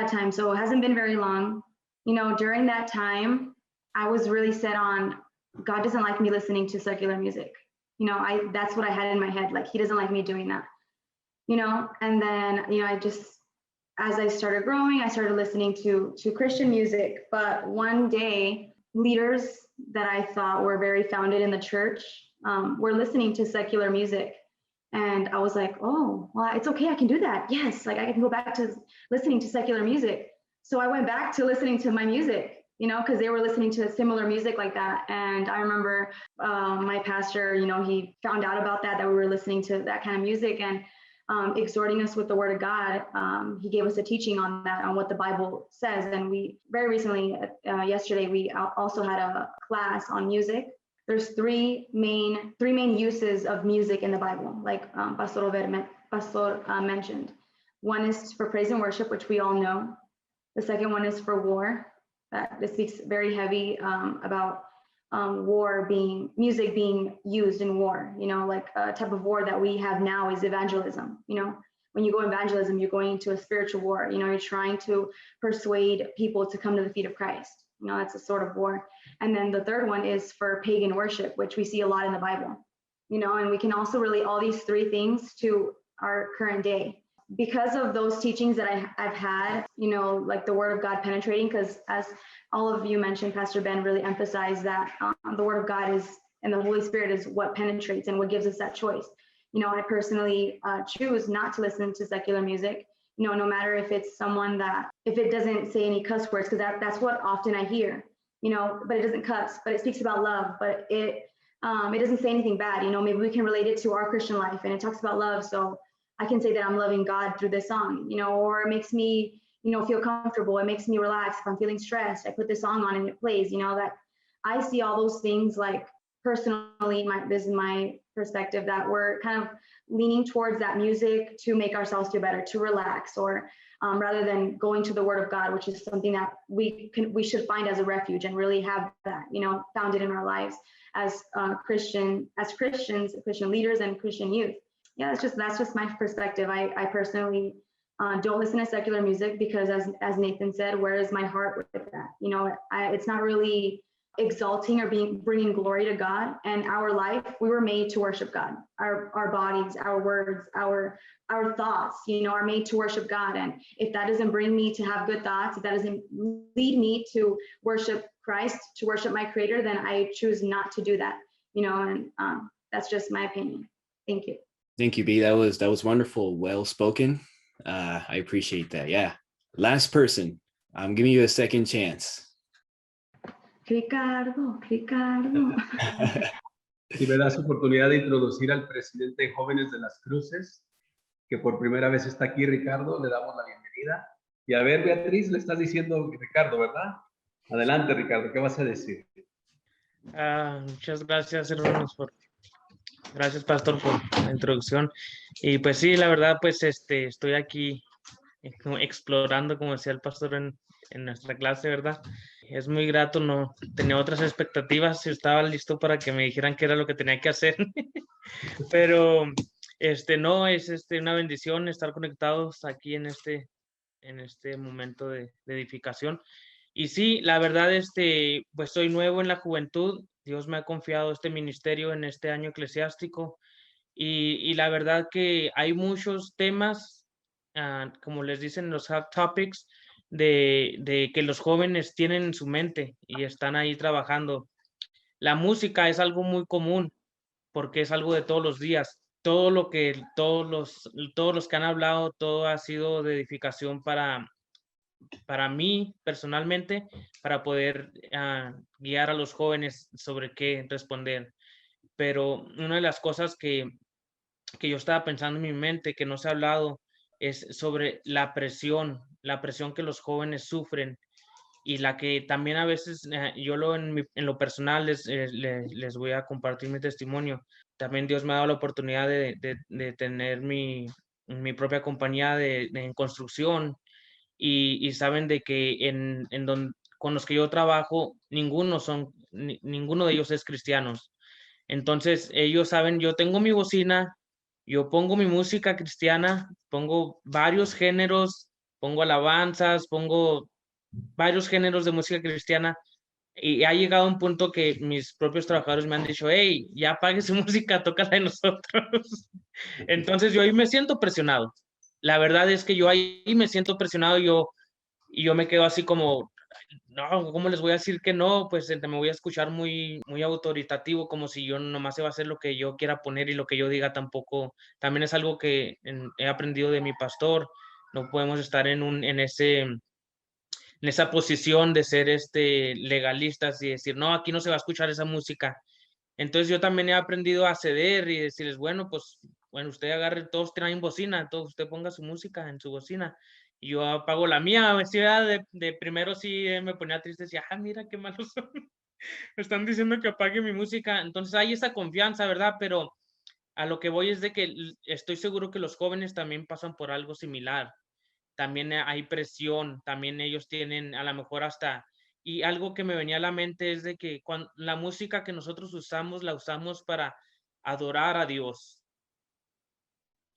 time. So it hasn't been very long. You know, during that time, I was really set on God doesn't like me listening to secular music. You know, that's what I had in my head. Like, he doesn't like me doing that, you know? And then, you know, as I started growing, I started listening to Christian music. But one day, leaders that I thought were very founded in the church were listening to secular music. And I was like, oh, well, it's okay. I can do that. Yes, like I can go back to listening to secular music. So I went back to listening to my music, you know, because they were listening to similar music like that. And I remember my pastor, you know, he found out about that we were listening to that kind of music, and exhorting us with the word of God. He gave us a teaching on that, on what the Bible says. And we very recently, yesterday, we also had a class on music. There's three main uses of music in the Bible, like Pastor mentioned. One is for praise and worship, which we all know. The second one is for war. This speaks very heavy about music being used in war. You know, like a type of war that we have now is evangelism. You know, when you go evangelism, you're going into a spiritual war. You know, you're trying to persuade people to come to the feet of Christ. You know, that's a sort of war. And then the third one is for pagan worship, which we see a lot in the Bible. You know, and we can also relate all these three things to our current day. Because of those teachings that I've had, you know, like the word of God penetrating, because as all of you mentioned, Pastor Ben really emphasized that the word of God and the Holy Spirit is what penetrates and what gives us that choice. You know, I personally choose not to listen to secular music, you know, no matter if it's someone if it doesn't say any cuss words, because that's what often I hear, you know, but it doesn't cuss, but it speaks about love, but it doesn't say anything bad. You know, maybe we can relate it to our Christian life, and it talks about love. So I can say that I'm loving God through this song, you know, or it makes me, you know, feel comfortable. It makes me relax. If I'm feeling stressed, I put this song on and it plays, you know, that I see all those things, like personally, this is my perspective, that we're kind of leaning towards that music to make ourselves feel better, to relax, or rather than going to the word of God, which is something that we should find as a refuge and really have that, you know, founded in our lives as Christian leaders and Christian youth. Yeah, that's just my perspective. I personally don't listen to secular music because, as Nathan said, where is my heart with that? You know, it's not really exalting or bringing glory to God. And our life, we were made to worship God. Our bodies, our words, our thoughts, you know, are made to worship God. And if that doesn't bring me to have good thoughts, if that doesn't lead me to worship Christ, to worship my Creator, then I choose not to do that. You know, and that's just my opinion. Thank you. Thank you, B. That was wonderful. Well spoken. I appreciate that. Yeah. Last person. I'm giving you a second chance. Ricardo. Si me das oportunidad de introducir al presidente de Jóvenes de las Cruces, que por primera vez está aquí, Ricardo, le damos la bienvenida. Y a ver, Beatriz, le estás diciendo Ricardo, ¿verdad? Adelante, Ricardo, ¿qué vas a decir? Muchas gracias, hermanos, gracias, pastor, por la introducción. Y pues sí, la verdad, pues estoy aquí explorando, como decía el pastor en nuestra clase, ¿verdad? Es muy grato, no tenía otras expectativas, estaba listo para que me dijeran qué era lo que tenía que hacer. Pero no, es una bendición estar conectados aquí en este momento de edificación. Y sí, la verdad, pues soy nuevo en la juventud. Dios me ha confiado este ministerio en este año eclesiástico, y la verdad que hay muchos temas, como les dicen los hot topics, de que los jóvenes tienen en su mente y están ahí trabajando. La música es algo muy común porque es algo de todos los días, todo lo que, todos los que han hablado, todo ha sido de edificación para mí personalmente, para poder guiar a los jóvenes sobre qué responder. Pero una de las cosas que yo estaba pensando en mi mente, que no se ha hablado, es sobre la presión que los jóvenes sufren y la que también a veces yo en lo personal les voy a compartir mi testimonio. También Dios me ha dado la oportunidad de tener mi propia compañía en construcción y saben de que con los que yo trabajo, ninguno de ellos es cristianos. Entonces ellos saben, yo tengo mi bocina, yo pongo mi música cristiana, pongo varios géneros, pongo alabanzas, pongo varios géneros de música cristiana y ha llegado un punto que mis propios trabajadores me han dicho, hey, ya apague su música, tócala de nosotros. Entonces yo ahí me siento presionado. La verdad es que yo ahí me siento presionado y yo me quedo así como, no, ¿cómo les voy a decir que no? Pues me voy a escuchar muy, muy autoritativo, como si yo nomás iba a hacer lo que yo quiera poner y lo que yo diga tampoco. También es algo que he aprendido de mi pastor. No podemos estar en esa posición de ser legalistas y decir, no, aquí no se va a escuchar esa música. Entonces yo también he aprendido a ceder y decirles, bueno, pues, bueno, usted agarre, todos traen bocina, todos usted ponga su música en su bocina. Y yo apago la mía, de primero sí me ponía triste, decía, mira qué malos son. Me están diciendo que apague mi música. Entonces hay esa confianza, ¿verdad? Pero a lo que voy es de que estoy seguro que los jóvenes también pasan por algo similar. También hay presión, también ellos tienen a lo mejor hasta, y algo que me venía a la mente es de que la música que nosotros usamos, la usamos para adorar a Dios.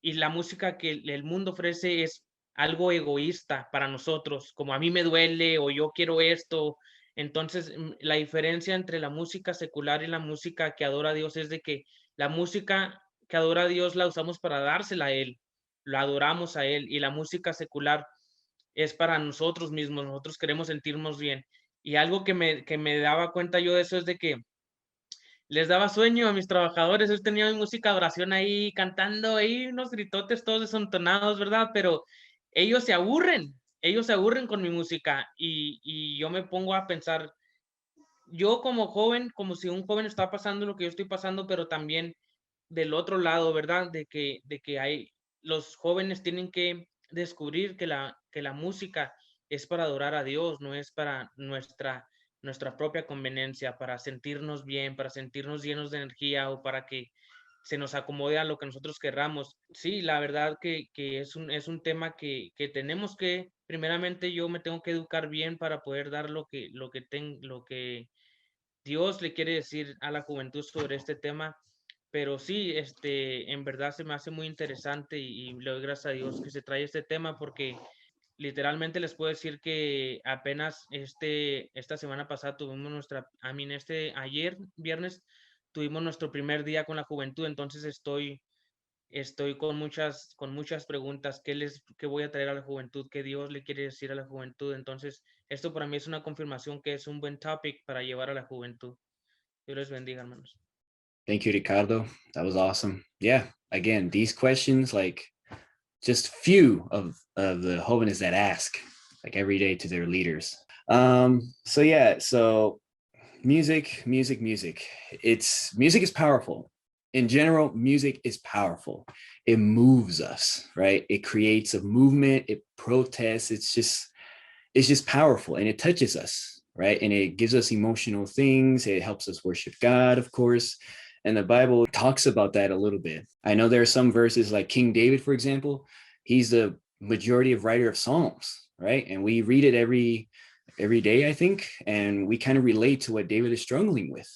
Y la música que el mundo ofrece es algo egoísta para nosotros, como a mí me duele o yo quiero esto. Entonces, la diferencia entre la música secular y la música que adora a Dios es de que la música que adora a Dios la usamos para dársela a Él, la adoramos a Él, y la música secular es para nosotros mismos, nosotros queremos sentirnos bien. Y algo que me daba cuenta yo de eso es de que les daba sueño a mis trabajadores. Yo tenía mi música de oración ahí, cantando ahí unos gritotes todos desentonados, ¿verdad? Pero ellos se aburren con mi música y yo me pongo a pensar, yo como joven, como si un joven está pasando lo que yo estoy pasando, pero también del otro lado, ¿verdad? De que los jóvenes tienen que descubrir que la música es para adorar a Dios, no es para nuestra propia conveniencia, para sentirnos bien, para sentirnos llenos de energía o para que se nos acomode a lo que nosotros querramos. Sí, la verdad que es un tema que tenemos que, primeramente yo me tengo que educar bien para poder dar lo que Dios le quiere decir a la juventud sobre este tema. Pero sí, en verdad se me hace muy interesante y le doy gracias a Dios que se trae este tema porque literalmente les puedo decir que apenas esta semana pasada tuvimos ayer, viernes, tuvimos nuestro primer día con la juventud, entonces estoy con muchas preguntas. ¿Qué voy a traer a la juventud? ¿Qué Dios le quiere decir a la juventud? Entonces, esto para mí es una confirmación que es un buen topic para llevar a la juventud. Dios les bendiga, hermanos. Thank you, Ricardo. That was awesome. Yeah, again, these questions, like just few of the jóvenes that ask like every day to their leaders. So yeah, so music. Music is powerful. In general, music is powerful. It moves us, right? It creates a movement, it protests, it's just powerful and it touches us, right? And it gives us emotional things. It helps us worship God, of course. And the Bible talks about that a little bit. I know there are some verses like King David, for example, he's the majority of writer of Psalms, right? And we read it every day, I think, and we kind of relate to what David is struggling with.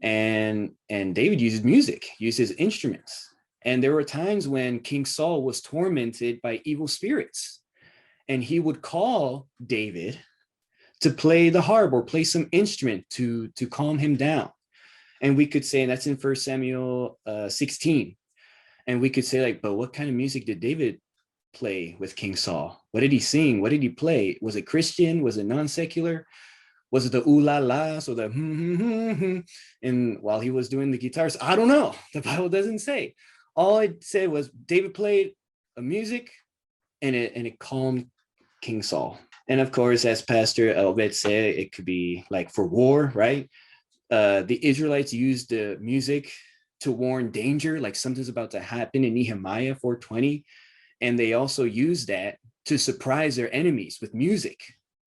And David uses music, uses instruments. And there were times when King Saul was tormented by evil spirits, and he would call David to play the harp or play some instrument to calm him down. And we could say, and that's in 1 Samuel 16. And we could say, like, but what kind of music did David play with King Saul? What did he sing? What did he play? Was it Christian? Was it non-secular? Was it the ooh la las or the and while he was doing the guitars? I don't know. The Bible doesn't say. all it said was David played a music and it calmed King Saul. And of course, as Pastor Elbet said, it could be like for war, right? The Israelites used the music to warn danger, like something's about to happen in Nehemiah 4:20. And they also used that to surprise their enemies with music.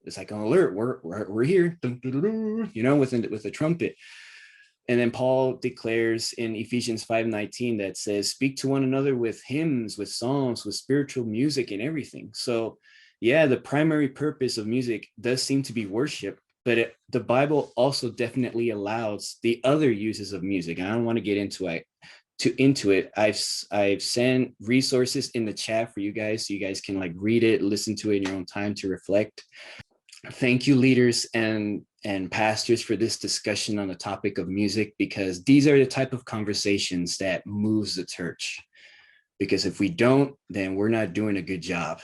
It's like an alert, we're here, you know, with the trumpet. And then Paul declares in Ephesians 5:19 that says, speak to one another with hymns, with psalms, with spiritual music and everything. So yeah, the primary purpose of music does seem to be worship, but the Bible also definitely allows the other uses of music. And I don't want to get into it. I've sent resources in the chat for you guys, so you guys can like read it, listen to it in your own time to reflect. Thank you, leaders and pastors, for this discussion on the topic of music, because these are the type of conversations that moves the church. Because if we don't, then we're not doing a good job.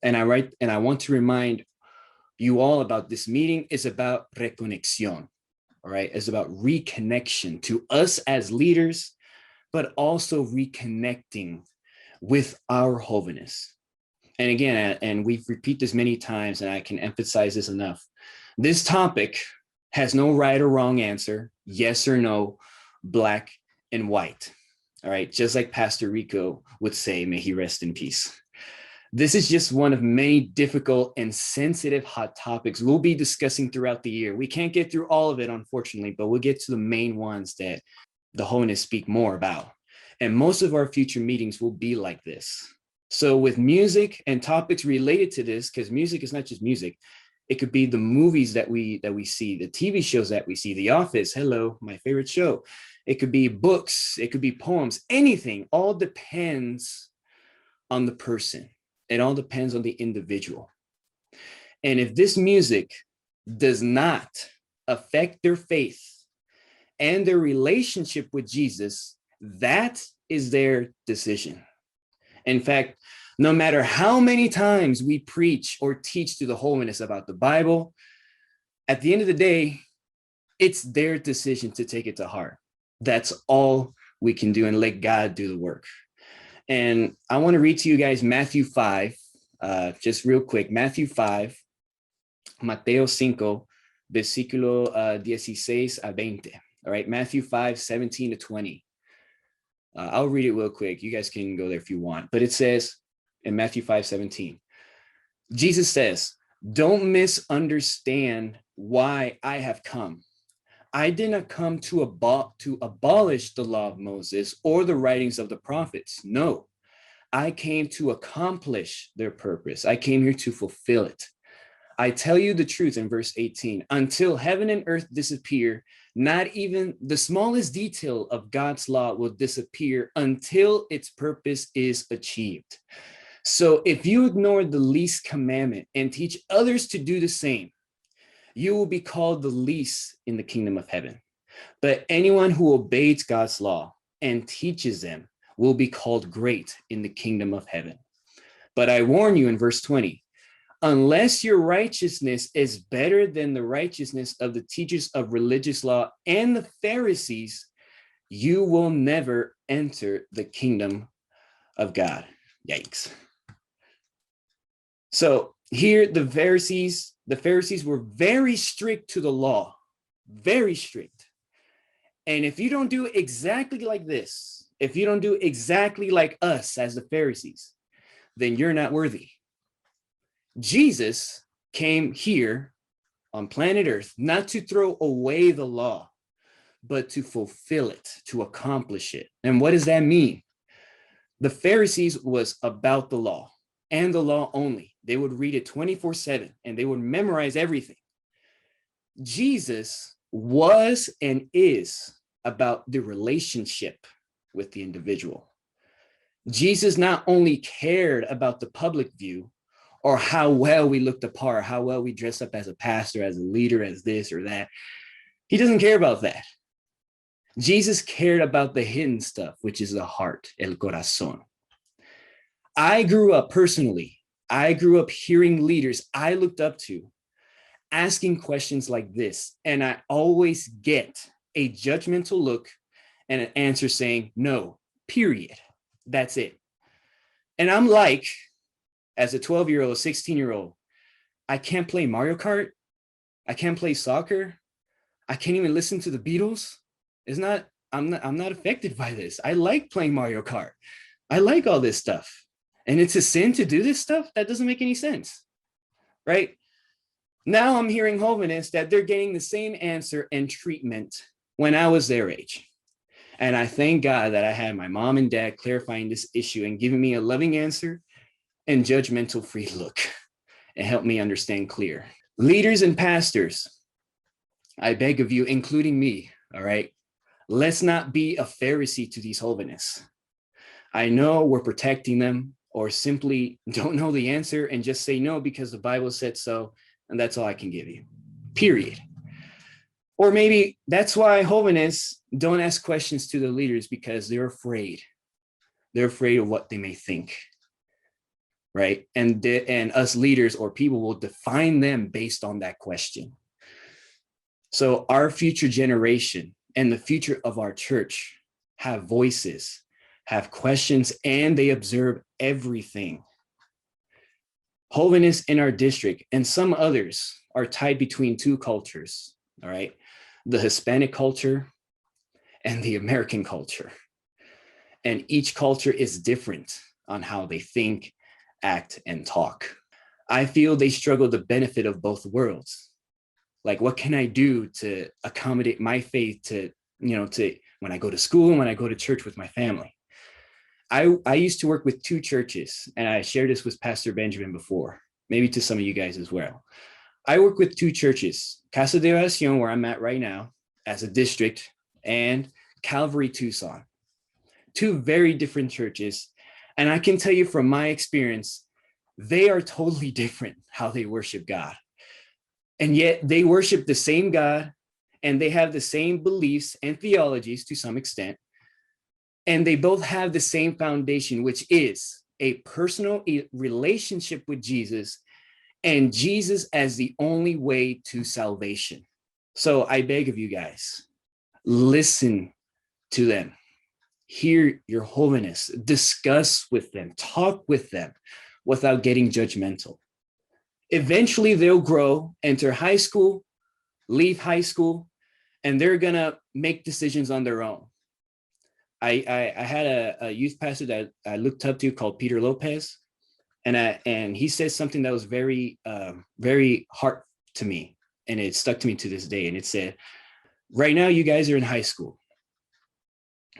And I want to remind you all about this meeting is about reconexión, all right? It's about reconnection to us as leaders, but also reconnecting with our jóvenes. And again, and we've repeated this many times, and I can emphasize this enough. This topic has no right or wrong answer, yes or no, black and white. All right, just like Pastor Rico would say, may he rest in peace. This is just one of many difficult and sensitive hot topics we'll be discussing throughout the year. We can't get through all of it, unfortunately, but we'll get to the main ones that the Jóvenes speak more about. And most of our future meetings will be like this. So with music and topics related to this, because music is not just music, it could be the movies that we see, the TV shows that we see, The Office, hello, my favorite show. It could be books, it could be poems, anything, all depends on the person. It all depends on the individual. And if this music does not affect their faith and their relationship with Jesus, that is their decision. In fact, no matter how many times we preach or teach to the Jóvenes about the Bible, at the end of the day, it's their decision to take it to heart. That's all we can do, and let God do the work. And I want to read to you guys Matthew 5, just real quick. Matthew 5, Mateo 5, versículo 16 a 20. All right, Matthew 5, 17 to 20. I'll read it real quick. You guys can go there if you want. But it says in Matthew 5, 17, Jesus says, don't misunderstand why I have come. I did not come to abolish the law of Moses or the writings of the prophets. No, I came to accomplish their purpose. I came here to fulfill it. I tell you the truth in verse 18, until heaven and earth disappear, not even the smallest detail of God's law will disappear until its purpose is achieved. So if you ignore the least commandment and teach others to do the same, you will be called the least in the kingdom of heaven. But anyone who obeys God's law and teaches them will be called great in the kingdom of heaven. But I warn you in verse 20, unless your righteousness is better than the righteousness of the teachers of religious law and the Pharisees, you will never enter the kingdom of God. Yikes. So here the Pharisees were very strict to the law, very strict. And if you don't do exactly like this, if you don't do exactly like us as the Pharisees, then you're not worthy. Jesus came here on planet Earth, not to throw away the law, but to fulfill it, to accomplish it. And what does that mean? The Pharisees was about the law and the law only. They would read it 24/7 and they would memorize everything. Jesus was and is about the relationship with the individual. Jesus not only cared about the public view or how well we look the part, how well we dress up as a pastor, as a leader, as this or that. He doesn't care about that. Jesus cared about the hidden stuff, which is the heart, el corazón. I grew up hearing leaders I looked up to asking questions like this, and I always get a judgmental look and an answer saying, no, period. That's it. And I'm like, as a 12-year-old, 16-year-old, I can't play Mario Kart. I can't play soccer. I can't even listen to the Beatles. I'm not affected by this. I like playing Mario Kart. I like all this stuff. And it's a sin to do this stuff? That doesn't make any sense, right? Now I'm hearing Holiness that they're getting the same answer and treatment when I was their age. And I thank God that I had my mom and dad clarifying this issue and giving me a loving answer and judgmental-free look and help me understand clear. Leaders and pastors, I beg of you, including me, all right? Let's not be a Pharisee to these Holiness. I know we're protecting them, or simply don't know the answer and just say no because the Bible said so, and that's all I can give you, period. Or maybe that's why Holiness don't ask questions to the leaders, because they're afraid. They're afraid of what they may think, right? And us leaders or people will define them based on that question. So our future generation and the future of our church have voices, have questions, and they observe everything. Holiness in our district and some others are tied between two cultures, all right? The Hispanic culture and the American culture. And each culture is different on how they think, act, and talk. I feel they struggle the benefit of both worlds. Like, what can I do to accommodate my faith to when I go to school and when I go to church with my family? I used to work with two churches, and I shared this with Pastor Benjamin before, maybe to some of you guys as well. I work with two churches, Casa de Oración, where I'm at right now as a district, and Calvary Tucson. Two very different churches. And I can tell you from my experience, they are totally different how they worship God. And yet they worship the same God, and they have the same beliefs and theologies to some extent. And they both have the same foundation, which is a personal relationship with Jesus, and Jesus as the only way to salvation. So I beg of you guys, listen to them, hear your Holiness, discuss with them, talk with them without getting judgmental. Eventually they'll grow, enter high school, leave high school, and they're gonna make decisions on their own. I had a youth pastor that I looked up to called Peter Lopez, and he said something that was very hard to me, and it stuck to me to this day. And it said, right now you guys are in high school.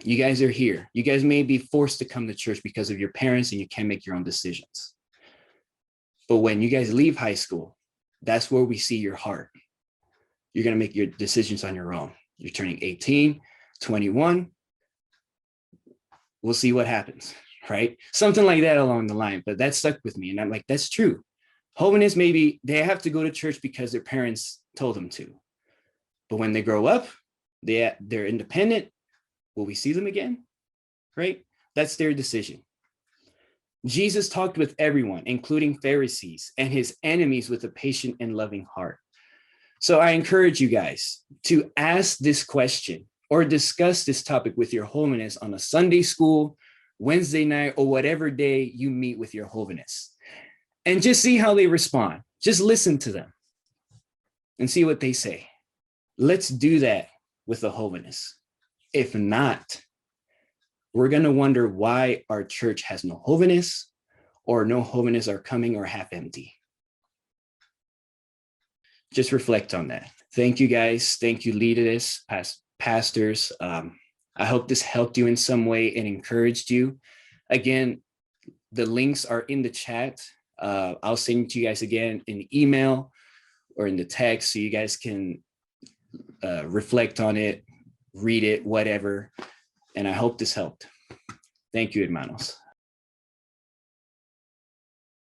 You guys are here. You guys may be forced to come to church because of your parents, and you can't make your own decisions. But when you guys leave high school, that's where we see your heart. You're going to make your decisions on your own. You're turning 18, 21. We'll see what happens, right? Something like that along the line, but that stuck with me. And I'm like, that's true. Holiness, maybe they have to go to church because their parents told them to. But when they grow up, they're independent. Will we see them again, right? That's their decision. Jesus talked with everyone, including Pharisees and his enemies, with a patient and loving heart. So I encourage you guys to ask this question or discuss this topic with your Holiness on a Sunday school, Wednesday night, or whatever day you meet with your Holiness. And just see how they respond. Just listen to them and see what they say. Let's do that with the Holiness. If not, we're going to wonder why our church has no Holiness, or no Holiness are coming or half empty. Just reflect on that. Thank you, guys. Thank you, leaders, pastors. I hope this helped you in some way and encouraged you. Again, the links are in the chat. I'll send it to you guys again in the email or in the text so you guys can reflect on it, read it, whatever. And I hope this helped. Thank you, hermanos.